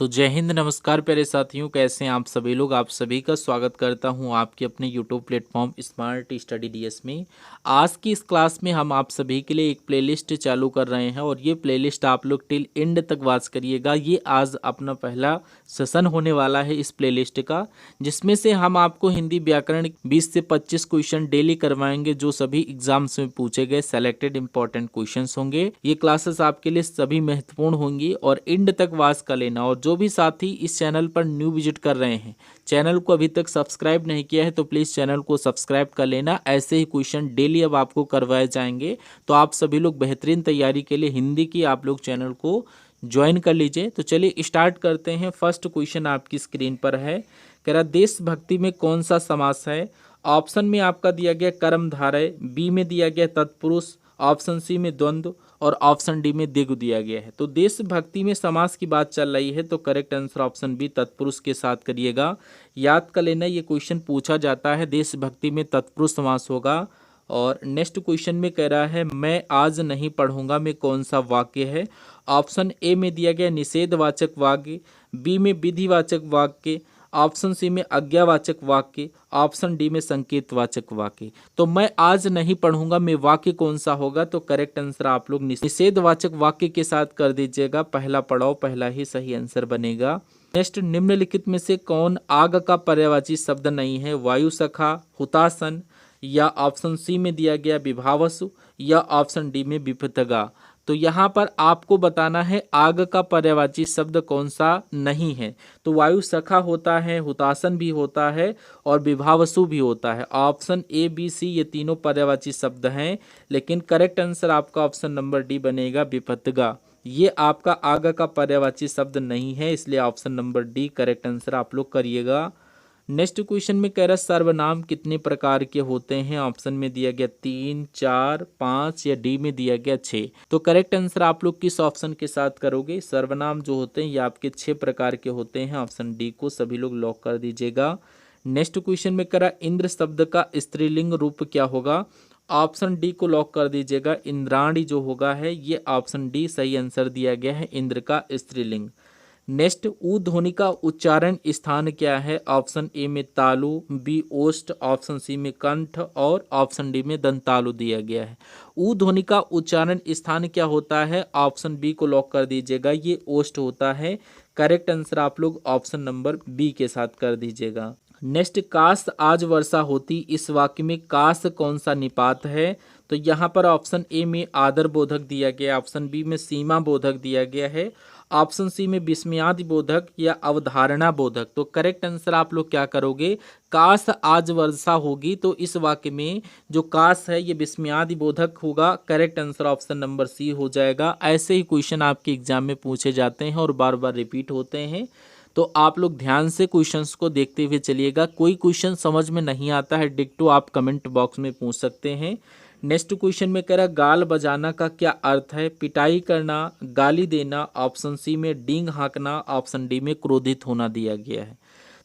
सो जय हिंद, नमस्कार प्यारे साथियों, कैसे हैं आप सभी लोग। आप सभी का स्वागत करता हूं आपके अपने YouTube platform smart study DS में। आज की इस क्लास में हम आप सभी के लिए एक प्लेलिस्ट चालू कर रहे हैं और ये प्लेलिस्ट आप लोग टिल एंड तक वॉच करिएगा। ये आज अपना पहला सेशन होने वाला है इस प्लेलिस्ट का, जिसमें से हम आपको हिंदी व्याकरण 20 से 25 क्वेश्चन डेली करवाएंगे, जो सभी एग्जाम्स में पूछे गए सेलेक्टेड इंपॉर्टेंट क्वेश्चन होंगे। ये क्लासेस आपके लिए सभी महत्वपूर्ण होंगी और एंड तक वॉच कर लेना। और जो भी साथी इस चैनल पर न्यू विजिट कर रहे हैं, चैनल को अभी तक सब्सक्राइब नहीं किया है, तो प्लीज़ चैनल को सब्सक्राइब कर लेना। ऐसे ही क्वेश्चन डेली अब आपको करवाए जाएंगे, तो आप सभी लोग बेहतरीन तैयारी के लिए हिंदी की आप लोग चैनल को ज्वाइन कर लीजिए। तो चलिए स्टार्ट करते हैं। फर्स्ट क्वेश्चन आपकी स्क्रीन पर है, कह रहा देशभक्ति में कौन सा समास है। ऑप्शन में आपका दिया गया कर्मधारय, बी में दिया गया तत्पुरुष, ऑप्शन सी में द्वंद्व और ऑप्शन डी में द्विगु दिया गया है। तो देशभक्ति में समास की बात चल रही है, तो करेक्ट आंसर ऑप्शन बी तत्पुरुष के साथ करिएगा। याद कर लेना, ये क्वेश्चन पूछा जाता है, देशभक्ति में तत्पुरुष समास होगा। और नेक्स्ट क्वेश्चन में कह रहा है मैं आज नहीं पढ़ूंगा में कौन सा वाक्य है। ऑप्शन ए में दिया गया निषेधवाचक वाक्य, बी में विधिवाचक वाक्य, ऑप्शन सी में आज्ञावाचक वाक्य, ऑप्शन डी में संकेतवाचक वाक्य। तो मैं आज नहीं पढ़ूंगा में वाक्य कौन सा होगा, तो करेक्ट आंसर आप लोग निषेधवाचक वाक्य के साथ कर दीजिएगा। पहला पड़ाव पहला ही सही आंसर बनेगा। नेक्स्ट, निम्नलिखित में से कौन आग का पर्यायवाची शब्द नहीं है। वायु सखा, हुतासन, या ऑप्शन सी में दिया गया विभावसु, या ऑप्शन डी में विपथगा। तो यहाँ पर आपको बताना है आग का पर्यायवाची शब्द कौन सा नहीं है। तो वायु सखा होता है, हुतासन भी होता है और विभावसु भी होता है। ऑप्शन ए बी सी ये तीनों पर्यायवाची शब्द हैं, लेकिन करेक्ट आंसर आपका ऑप्शन नंबर डी बनेगा विपथगा। ये आपका आग का पर्यायवाची शब्द नहीं है, इसलिए option number D correct answer आप लोग करिएगा। नेक्स्ट क्वेश्चन में कह रहा सर्वनाम कितने प्रकार के होते हैं। ऑप्शन में दिया गया 3, 4, 5 या डी में दिया गया 6। तो करेक्ट आंसर आप लोग किस ऑप्शन के साथ करोगे। सर्वनाम जो होते हैं ये आपके 6 प्रकार के होते हैं। ऑप्शन डी को सभी लोग लॉक कर दीजिएगा। नेक्स्ट क्वेश्चन में कह रहा इंद्र शब्द का स्त्रीलिंग रूप क्या होगा। ऑप्शन डी को लॉक कर दीजिएगा। इंद्राणी जो होगा है ये ऑप्शन डी सही आंसर दिया गया है, इंद्र का स्त्रीलिंग। नेक्स्ट, ऊ ध्वनि का उच्चारण स्थान क्या है। ऑप्शन ए में तालु, बी ओष्ठ, ऑप्शन सी में कंठ और ऑप्शन डी में दंतालु दिया गया है। ऊ ध्वनि का उच्चारण स्थान क्या होता है। ऑप्शन बी को लॉक कर दीजिएगा, ये ओष्ठ होता है। करेक्ट आंसर आप लोग ऑप्शन नंबर बी के साथ कर दीजिएगा। नेक्स्ट, काश आज वर्षा होती, इस वाक्य में काश कौन सा निपात है। तो यहाँ पर ऑप्शन ए में आदर बोधक दिया गया, ऑप्शन बी में सीमा बोधक दिया गया है, ऑप्शन सी में विस्मयादि बोधक या अवधारणा बोधक। तो करेक्ट आंसर आप लोग क्या करोगे, काश आज वर्षा होगी, तो इस वाक्य में जो काश है ये विस्मयादि बोधक होगा। Correct answer option number C हो जाएगा। ऐसे ही क्वेश्चन आपके एग्जाम में पूछे जाते हैं और बार बार रिपीट होते हैं, तो आप लोग ध्यान से क्वेश्चंस को देखते हुए चलिएगा। कोई क्वेश्चन समझ में नहीं आता है, डिक्टो आप कमेंट बॉक्स में पूछ सकते हैं। नेक्स्ट क्वेश्चन में कह रहा गाल बजाना का क्या अर्थ है। पिटाई करना, गाली देना, ऑप्शन सी में डींग हाँकना, ऑप्शन डी में क्रोधित होना दिया गया है।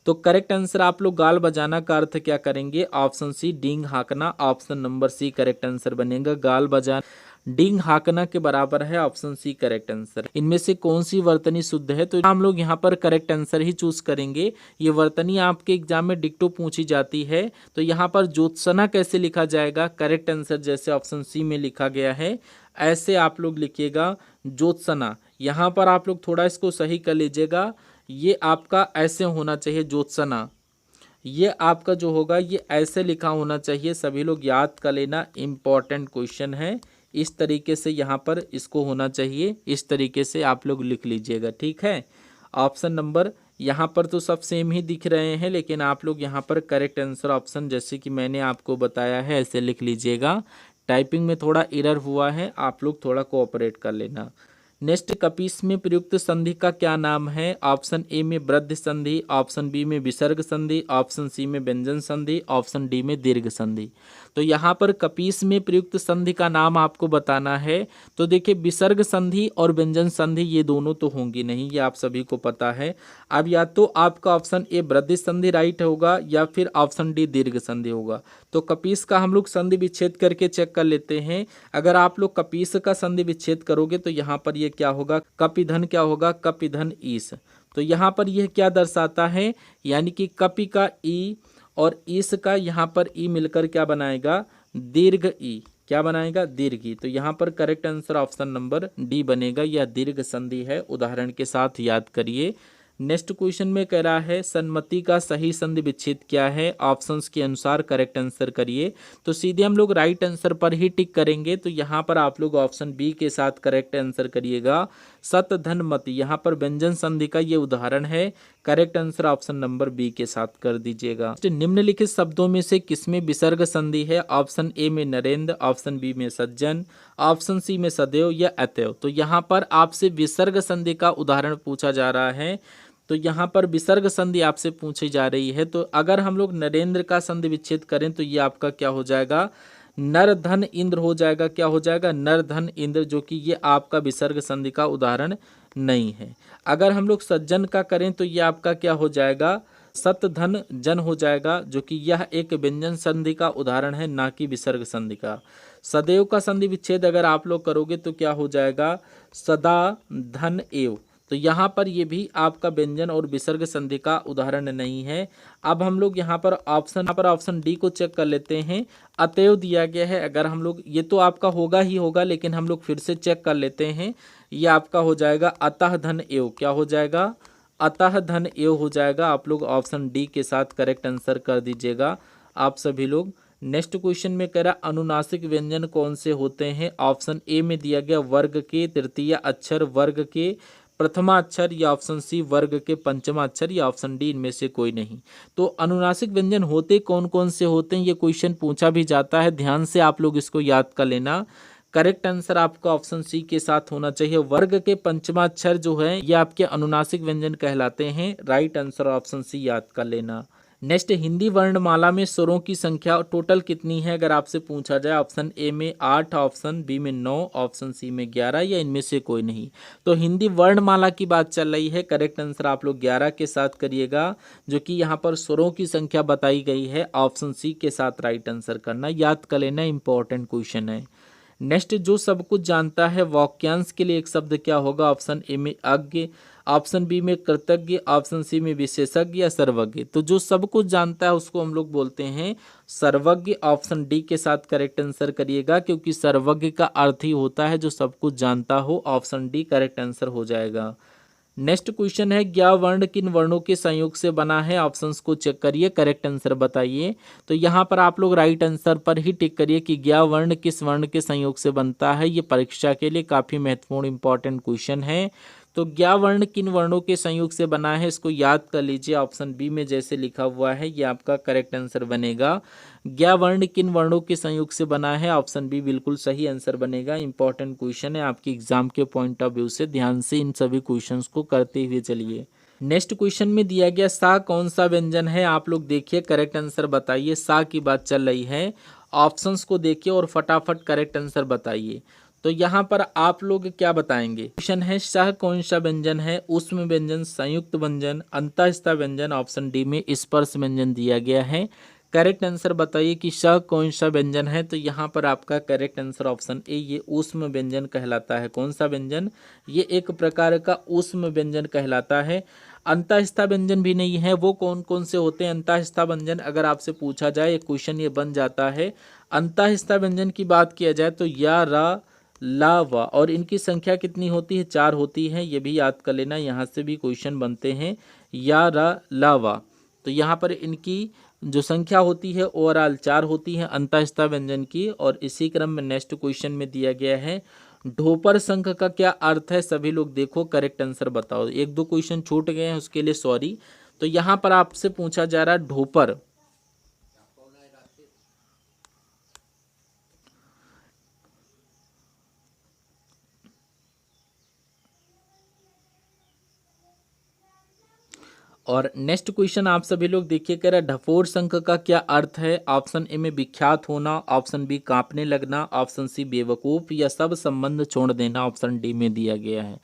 तो करेक्ट आंसर आप लोग गाल बजाना का अर्थ क्या करेंगे, ऑप्शन सी डींग हाँकना, option number C correct answer बनेगा। गाल बजाना डींग हाँकना के बराबर है, ऑप्शन सी करेक्ट आंसर। इनमें से कौन सी वर्तनी शुद्ध है, तो हम लोग यहाँ पर करेक्ट आंसर ही चूज करेंगे। ये वर्तनी आपके एग्जाम में डिक्टो पूछी जाती है, तो यहाँ पर ज्योत्सना कैसे लिखा जाएगा। करेक्ट आंसर जैसे ऑप्शन सी में लिखा गया है ऐसे आप लोग लिखिएगा ज्योत्सना। यहाँ पर आप लोग थोड़ा इसको सही कर लीजिएगा, ये आपका ऐसे होना चाहिए ज्योत्सना, ये आपका जो होगा ये ऐसे लिखा होना चाहिए। सभी लोग याद कर लेना, इम्पॉर्टेंट क्वेश्चन है। इस तरीके से यहाँ पर इसको होना चाहिए, इस तरीके से आप लोग लिख लीजिएगा, ठीक है। ऑप्शन नंबर यहाँ पर तो सब सेम ही दिख रहे हैं, लेकिन आप लोग यहाँ पर करेक्ट आंसर ऑप्शन जैसे कि मैंने आपको बताया है ऐसे लिख लीजिएगा। टाइपिंग में थोड़ा एरर हुआ है, आप लोग थोड़ा कोऑपरेट कर लेना। नेक्स्ट, कपीस में प्रयुक्त संधि का क्या नाम है। ऑप्शन ए में वृद्धि संधि, ऑप्शन बी में विसर्ग संधि, ऑप्शन सी में व्यंजन संधि, ऑप्शन डी में दीर्घ संधि। तो यहाँ पर कपीस में प्रयुक्त संधि का नाम आपको बताना है। तो देखिए विसर्ग संधि और व्यंजन संधि ये दोनों तो होंगी नहीं, ये आप सभी को पता है। अब या तो आपका ऑप्शन ए वृद्धि संधि राइट होगा या फिर ऑप्शन डी दीर्घ संधि होगा। तो कपीस का हम लोग संधि विच्छेद करके चेक कर लेते हैं। अगर आप लोग कपीस का संधि विच्छेद करोगे तो यहाँ पर ये क्या होगा, कप ईंधन क्या होगा, कप ईंधन ईस। तो यहाँ पर यह क्या दर्शाता है, यानी कि कपि का ई और इस का यहाँ पर ई मिलकर क्या बनाएगा, दीर्घ ई, क्या बनाएगा, दीर्घ ई। तो यहाँ पर correct answer option number D बनेगा, यह दीर्घ संधि है। उदाहरण के साथ याद करिए। नेक्स्ट क्वेश्चन में कह रहा है सन्मति का सही संधि विच्छेद क्या है, ऑप्शंस के अनुसार करेक्ट आंसर करिए। तो सीधे हम लोग राइट आंसर पर ही टिक करेंगे। तो यहाँ पर आप लोग ऑप्शन बी के साथ करेक्ट आंसर करिएगा, सत धन मति। यहाँ पर व्यंजन संधि का ये उदाहरण है। Correct answer option number B के साथ कर दीजिएगा। निम्नलिखित शब्दों में से किसमें विसर्ग संधि है, ऑप्शन ए में नरेंद्र, ऑप्शन बी में सज्जन, ऑप्शन सी में सदैव या अतएव। तो यहाँ पर आपसे विसर्ग संधि का उदाहरण पूछा जा रहा है। तो यहाँ पर विसर्ग संधि आपसे पूछी जा रही है। तो अगर हम लोग नरेंद्र का संधि विच्छेद करें तो ये आपका क्या हो जाएगा, नर धन इंद्र हो जाएगा। क्या हो जाएगा, नर धन इंद्र, जो कि ये आपका विसर्ग संधि का उदाहरण नहीं है। अगर हम लोग सज्जन का करें तो ये आपका क्या हो जाएगा, सत धन जन हो जाएगा, जो कि यह एक व्यंजन संधि का उदाहरण है, ना कि विसर्ग संधि का। सदैव का संधि विच्छेद अगर आप लोग करोगे तो क्या हो जाएगा, सदा धन एव। तो यहाँ पर ये भी आपका व्यंजन और विसर्ग संधि का उदाहरण नहीं है। अब हम लोग यहाँ पर ऑप्शन डी को चेक कर लेते हैं। अतएव दिया गया है। अगर हम लोग, ये तो आपका होगा ही होगा, लेकिन हम लोग फिर से चेक कर लेते हैं। ये आपका हो जाएगा अतः धन एव। क्या हो जाएगा, अतः धन एव हो जाएगा। आप लोग ऑप्शन डी के साथ करेक्ट आंसर कर दीजिएगा आप सभी लोग। नेक्स्ट क्वेश्चन में कह रहा अनुनासिक व्यंजन कौन से होते हैं, ऑप्शन ए में दिया गया वर्ग के तृतीय अक्षर, वर्ग के प्रथमा अक्षर, या ऑप्शन सी वर्ग के पंचमा अक्षर, या ऑप्शन डी इनमें से कोई नहीं। तो अनुनासिक व्यंजन होते कौन कौन से होते हैं, ये क्वेश्चन पूछा भी जाता है। ध्यान से आप लोग इसको याद कर लेना। करेक्ट आंसर आपका ऑप्शन सी के साथ होना चाहिए। वर्ग के पंचमा अक्षर जो है ये आपके अनुनासिक व्यंजन कहलाते हैं। राइट आंसर ऑप्शन सी याद कर लेना। नेक्स्ट, हिंदी वर्णमाला में स्वरों की संख्या टोटल कितनी है अगर आपसे पूछा जाए, ऑप्शन ए में 8, ऑप्शन बी में 9, ऑप्शन सी में 11, या इनमें से कोई नहीं। तो हिंदी वर्णमाला की बात चल रही है। करेक्ट आंसर आप लोग 11 के साथ करिएगा, जो कि यहाँ पर स्वरों की संख्या बताई गई है। ऑप्शन सी के साथ राइट आंसर करना, याद कर लेना, इंपॉर्टेंट क्वेश्चन है। नेक्स्ट, जो सब कुछ जानता है वाक्यांश के लिए एक शब्द क्या होगा, ऑप्शन ए में अज्ञ, ऑप्शन बी में कृतज्ञ, ऑप्शन सी में विशेषज्ञ, या सर्वज्ञ। तो जो सब कुछ जानता है उसको हम लोग बोलते हैं सर्वज्ञ। ऑप्शन डी के साथ करेक्ट आंसर करिएगा, क्योंकि सर्वज्ञ का अर्थ ही होता है जो सब कुछ जानता हो। ऑप्शन डी करेक्ट आंसर हो जाएगा। नेक्स्ट क्वेश्चन है ज्ञ वर्ण किन वर्णों के संयोग से बना है, ऑप्शंस को चेक करिए, करेक्ट आंसर बताइए। तो यहाँ पर आप लोग राइट आंसर पर ही टिक करिए कि ज्ञ वर्ण किस वर्ण के संयोग से बनता है। ये परीक्षा के लिए काफ़ी महत्वपूर्ण इंपॉर्टेंट क्वेश्चन है। तो ज्ञ वर्ण किन वर्णों के संयोग से बना है, इसको याद कर लीजिए। ऑप्शन बी में जैसे लिखा हुआ है ये आपका करेक्ट आंसर बनेगा। ज्ञ वर्ण किन वर्णों के संयोग से बना है, ऑप्शन बी बिल्कुल सही आंसर बनेगा। इंपॉर्टेंट क्वेश्चन है आपके एग्जाम के पॉइंट ऑफ व्यू से, ध्यान से इन सभी क्वेश्चंस को करते हुए चलिए। नेक्स्ट क्वेश्चन में दिया गया सा कौन सा व्यंजन है, आप लोग देखिए, करेक्ट आंसर बताइए। सा की बात चल रही है। ऑप्शंस को देखिए और फटाफट करेक्ट आंसर बताइए। तो यहाँ पर आप लोग क्या बताएंगे। क्वेश्चन है सह कौन सा व्यंजन है, ऊष्म व्यंजन, संयुक्त व्यंजन, अंतःस्थ व्यंजन। ऑप्शन डी में स्पर्श व्यंजन दिया गया है। करेक्ट आंसर बताइए कि सह कौन सा व्यंजन है। तो यहाँ पर आपका करेक्ट आंसर ऑप्शन ए, ये ऊष्म व्यंजन कहलाता है। कौन सा व्यंजन, ये एक प्रकार का ऊष्म व्यंजन कहलाता है। अंतःस्थ व्यंजन भी नहीं है। वो कौन कौन से होते हैं अंतःस्थ व्यंजन, अगर आपसे पूछा जाए एक क्वेश्चन ये बन जाता है। अंतःस्थ व्यंजन की बात किया जाए तो या, रा, ला, वा, और इनकी संख्या कितनी होती है, 4 होती है। ये भी याद कर लेना, यहाँ से भी क्वेश्चन बनते हैं। या, रा, ला, वा, तो यहाँ पर इनकी जो संख्या होती है ओवरऑल 4 होती है अंतःस्थ व्यंजन की। और इसी क्रम में नेक्स्ट क्वेश्चन में दिया गया है ढोपर संघ का क्या अर्थ है। सभी लोग देखो, करेक्ट आंसर बताओ। 1-2 क्वेश्चन छूट गए हैं, उसके लिए सॉरी। तो यहाँ पर आपसे पूछा जा रहा है ढोपर, और नेक्स्ट क्वेश्चन आप सभी लोग देखिए, कह रहा है ढफोर शंख का क्या अर्थ है। ऑप्शन ए में विख्यात होना, ऑप्शन बी कांपने लगना, ऑप्शन सी बेवकूफ़, या सब संबंध छोड़ देना। ऑप्शन डी में दिया गया है।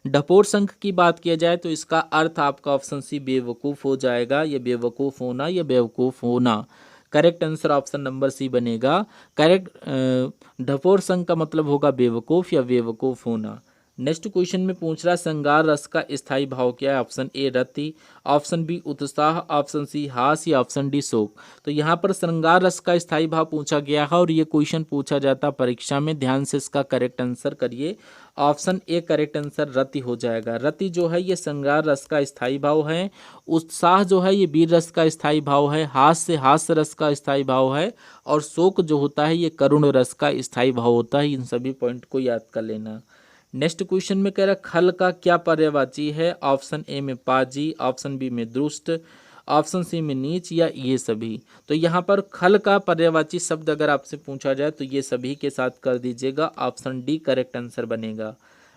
ढफोर शंख की बात किया जाए तो इसका अर्थ आपका ऑप्शन सी बेवकूफ़ हो जाएगा। ये बेवकूफ़ होना या बेवकूफ़ होना, correct answer option number C बनेगा। करेक्ट ढफोर शंख का मतलब होगा बेवकूफ़ या बेवकूफ़ होना। नेक्स्ट क्वेश्चन में पूछ रहा श्रृंगार रस का स्थायी भाव क्या है। ऑप्शन ए रति, ऑप्शन बी उत्साह, ऑप्शन सी हास या ऑप्शन डी शोक। तो यहाँ पर श्रृंगार रस का स्थायी भाव पूछा गया है और ये क्वेश्चन पूछा जाता है परीक्षा में। ध्यान से इसका करेक्ट आंसर करिए। ऑप्शन ए करेक्ट आंसर रति हो जाएगा। रति जो है ये श्रृंगार रस का स्थायी भाव है। उत्साह जो है ये वीर रस का स्थायी भाव है। हास्य रस का स्थायी भाव है। और शोक जो होता है ये करुण रस का स्थायी भाव होता है। इन सभी पॉइंट को याद कर लेना। नेक्स्ट क्वेश्चन में कह रहा खल का क्या पर्यायवाची है। ऑप्शन ए में पाजी, ऑप्शन बी में दुष्ट, ऑप्शन सी में नीच या ये सभी। तो यहाँ पर खल का पर्यायवाची शब्द अगर आपसे पूछा जाए तो ये सभी के साथ कर दीजिएगा। ऑप्शन डी करेक्ट आंसर बनेगा।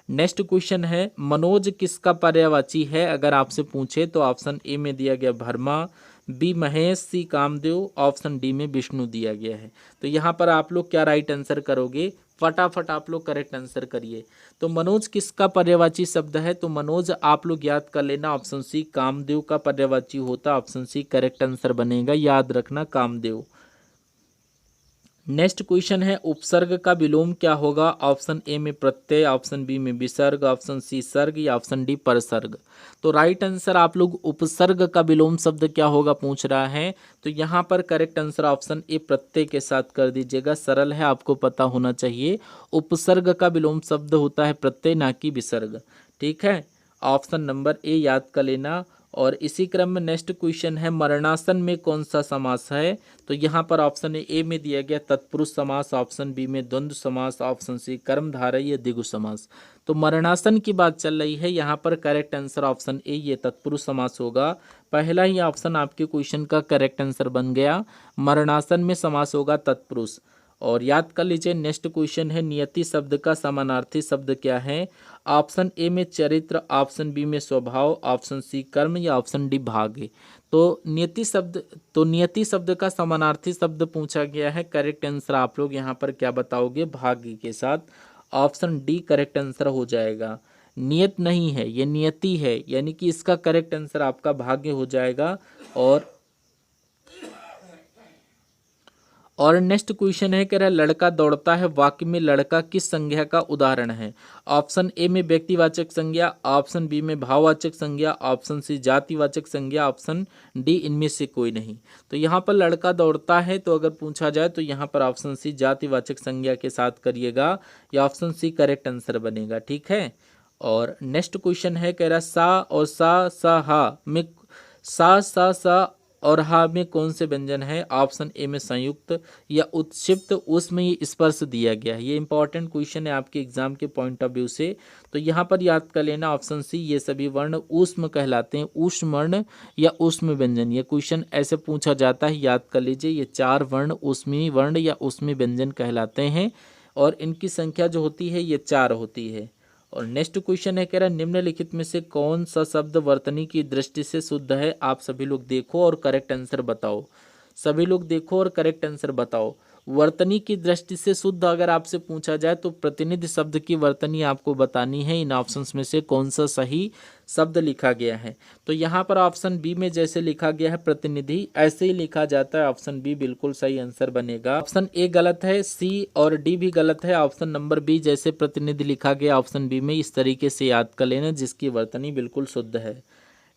नेक्स्ट क्वेश्चन है मनोज किसका पर्यायवाची है अगर आपसे पूछे तो ऑप्शन ए में दिया गया भरमा, बी महेश, सी कामदेव, ऑप्शन डी में विष्णु दिया गया है। तो यहाँ पर आप लोग क्या राइट आंसर करोगे, फटाफट आप लोग करेक्ट आंसर करिए। तो मनोज किसका पर्यायवाची शब्द है। तो मनोज आप लोग याद कर लेना। ऑप्शन सी कामदेव का पर्यायवाची होता। ऑप्शन सी करेक्ट आंसर बनेगा। याद रखना कामदेव। नेक्स्ट क्वेश्चन है उपसर्ग का विलोम क्या होगा। ऑप्शन ए में प्रत्यय, ऑप्शन बी में विसर्ग, ऑप्शन सी सर्ग या ऑप्शन डी परसर्ग। तो राइट आंसर आप लोग उपसर्ग का विलोम शब्द क्या होगा पूछ रहा है। तो यहाँ पर करेक्ट आंसर ऑप्शन ए प्रत्यय के साथ कर दीजिएगा। सरल है, आपको पता होना चाहिए। उपसर्ग का विलोम शब्द होता है प्रत्यय, ना कि विसर्ग। ठीक है, ऑप्शन नंबर ए याद कर लेना। और इसी क्रम में नेक्स्ट क्वेश्चन है मरणासन में कौन सा समास है। तो यहाँ पर ऑप्शन ए में दिया गया तत्पुरुष समास, ऑप्शन बी में द्वंद्व समास, ऑप्शन सी कर्मधारय या द्विगु समास। तो मरणासन की बात चल रही है। यहाँ पर करेक्ट आंसर ऑप्शन ए ये तत्पुरुष समास होगा। पहला ही ऑप्शन आपके क्वेश्चन का करेक्ट आंसर बन गया। मरणासन में समास होगा तत्पुरुष। और याद कर लीजिए नेक्स्ट क्वेश्चन है नियति शब्द का समानार्थी शब्द क्या है। ऑप्शन ए में चरित्र, ऑप्शन बी में स्वभाव, ऑप्शन सी कर्म या ऑप्शन डी भाग्य। तो नियति शब्द का समानार्थी शब्द पूछा गया है। करेक्ट आंसर आप लोग यहाँ पर क्या बताओगे, भाग्य के साथ। ऑप्शन डी करेक्ट आंसर हो जाएगा। नियत नहीं है, ये नियति है, यानी कि इसका करेक्ट आंसर आपका भाग्य हो जाएगा। और नेक्स्ट क्वेश्चन है कह रहा है लड़का दौड़ता है वाक्य में लड़का किस संज्ञा का उदाहरण है। ऑप्शन ए में व्यक्तिवाचक संज्ञा, ऑप्शन बी में भाववाचक संज्ञा, ऑप्शन सी जातिवाचक संज्ञा, ऑप्शन डी इनमें से कोई नहीं। तो यहाँ पर लड़का दौड़ता है तो अगर पूछा जाए तो यहाँ पर ऑप्शन सी जातिवाचक संज्ञा के साथ करिएगा। या ऑप्शन सी करेक्ट आंसर बनेगा। ठीक है। और नेक्स्ट क्वेश्चन है कह रहा सा और सा हा में सा और हा में कौन से व्यंजन है। ऑप्शन ए में संयुक्त या उत्क्षिप्त, उसमें ये स्पर्श दिया गया है। ये इंपॉर्टेंट क्वेश्चन है आपके एग्जाम के पॉइंट ऑफ व्यू से। तो यहाँ पर याद कर लेना ऑप्शन सी ये सभी वर्ण ऊष्म कहलाते हैं। ऊष्म वर्ण या ऊष्म व्यंजन, ये क्वेश्चन ऐसे पूछा जाता है। याद कर लीजिए ये चार वर्ण ऊष्मी वर्ण या ऊष्मी व्यंजन कहलाते हैं। और इनकी संख्या जो होती है ये चार होती है। और नेक्स्ट क्वेश्चन है कह रहा है निम्नलिखित में से कौन सा शब्द वर्तनी की दृष्टि से शुद्ध है। आप सभी लोग देखो और करेक्ट आंसर बताओ। सभी लोग देखो और करेक्ट आंसर बताओ। वर्तनी की दृष्टि से शुद्ध अगर आपसे पूछा जाए तो प्रतिनिधि शब्द की वर्तनी आपको बतानी है। इन ऑप्शंस में से कौन सा सही शब्द लिखा गया है। तो यहाँ पर ऑप्शन बी में जैसे लिखा गया है प्रतिनिधि, ऐसे ही लिखा जाता है। ऑप्शन बी बिल्कुल सही आंसर बनेगा। ऑप्शन ए गलत है, सी और डी भी गलत है। ऑप्शन नंबर बी जैसे प्रतिनिधि लिखा गया ऑप्शन बी में, इस तरीके से याद कर लेना जिसकी वर्तनी बिल्कुल शुद्ध है।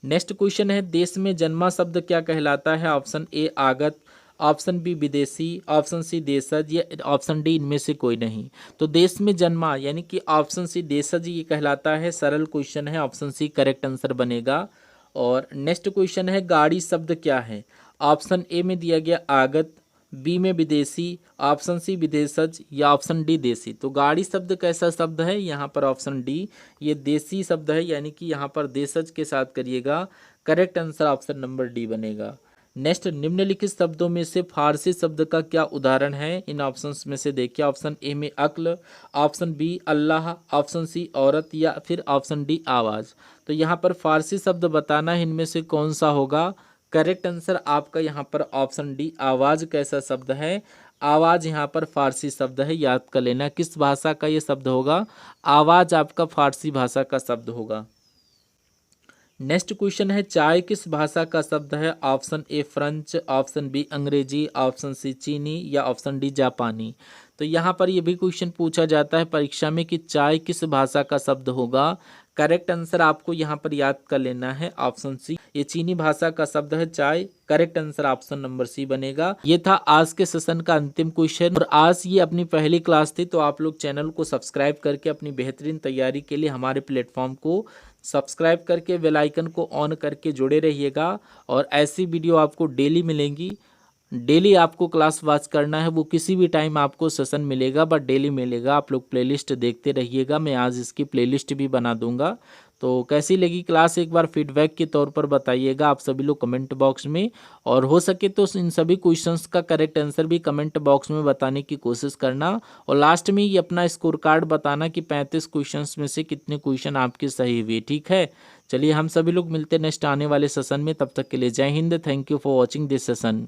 नेक्स्ट क्वेश्चन है देश में जन्मा शब्द क्या कहलाता है। ऑप्शन ए आगत, ऑप्शन बी विदेशी, ऑप्शन सी देशज या ऑप्शन डी इनमें से कोई नहीं। तो देश में जन्मा यानी कि ऑप्शन सी देशज ये कहलाता है। सरल क्वेश्चन है, ऑप्शन सी करेक्ट आंसर बनेगा। और नेक्स्ट क्वेश्चन है गाड़ी शब्द क्या है। ऑप्शन ए में दिया गया आगत, बी में विदेशी, ऑप्शन सी विदेशज या ऑप्शन डी देसी। तो गाड़ी शब्द कैसा शब्द है, यहाँ पर ऑप्शन डी ये देसी शब्द है, यानी कि यहाँ पर देशज के साथ करिएगा। Correct answer option number D बनेगा। नेक्स्ट निम्नलिखित शब्दों में से फारसी शब्द का क्या उदाहरण है। इन ऑप्शंस में से देखिए ऑप्शन ए में अक्ल, ऑप्शन बी अल्लाह, ऑप्शन सी औरत या फिर ऑप्शन डी आवाज़। तो यहाँ पर फारसी शब्द बताना है इनमें से कौन सा होगा। करेक्ट आंसर आपका यहाँ पर ऑप्शन डी आवाज़ कैसा शब्द है। आवाज़ यहाँ पर फारसी शब्द है। याद कर लेना किस भाषा का ये शब्द होगा। आवाज़ आपका फारसी भाषा का शब्द होगा। नेक्स्ट क्वेश्चन है चाय किस भाषा का शब्द है। Option A French, option B अंग्रेजी, ऑप्शन सी चीनी या ऑप्शन डी जापानी। तो यहाँ पर ये भी क्वेश्चन पूछा जाता है परीक्षा में कि चाय किस भाषा का शब्द होगा। करेक्ट आंसर आपको यहाँ पर याद कर लेना है ऑप्शन सी, ये चीनी भाषा का शब्द है चाय। Correct answer option number C बनेगा। ये था आज के सेशन का अंतिम क्वेश्चन और आज ये अपनी पहली क्लास थी, तो आप लोग चैनल को सब्सक्राइब करके अपनी बेहतरीन तैयारी के लिए हमारे प्लेटफॉर्म को सब्सक्राइब करके बेल आइकन को ऑन करके जुड़े रहिएगा। और ऐसी वीडियो आपको डेली मिलेंगी। डेली आपको क्लास वॉच करना है, वो किसी भी टाइम आपको सेशन मिलेगा बट डेली मिलेगा। आप लोग प्लेलिस्ट देखते रहिएगा, मैं आज इसकी प्लेलिस्ट भी बना दूंगा। तो कैसी लगी क्लास एक बार फीडबैक के तौर पर बताइएगा आप सभी लोग कमेंट बॉक्स में। और हो सके तो इन सभी क्वेश्चंस का करेक्ट आंसर भी कमेंट बॉक्स में बताने की कोशिश करना। और लास्ट में ये अपना स्कोर कार्ड बताना कि 35 क्वेश्चंस में से कितने क्वेश्चन आपके सही हुए। ठीक है, चलिए हम सभी लोग मिलते हैं नेक्स्ट आने वाले सेशन में। तब तक के लिए जय Hind, thank you for watching this session.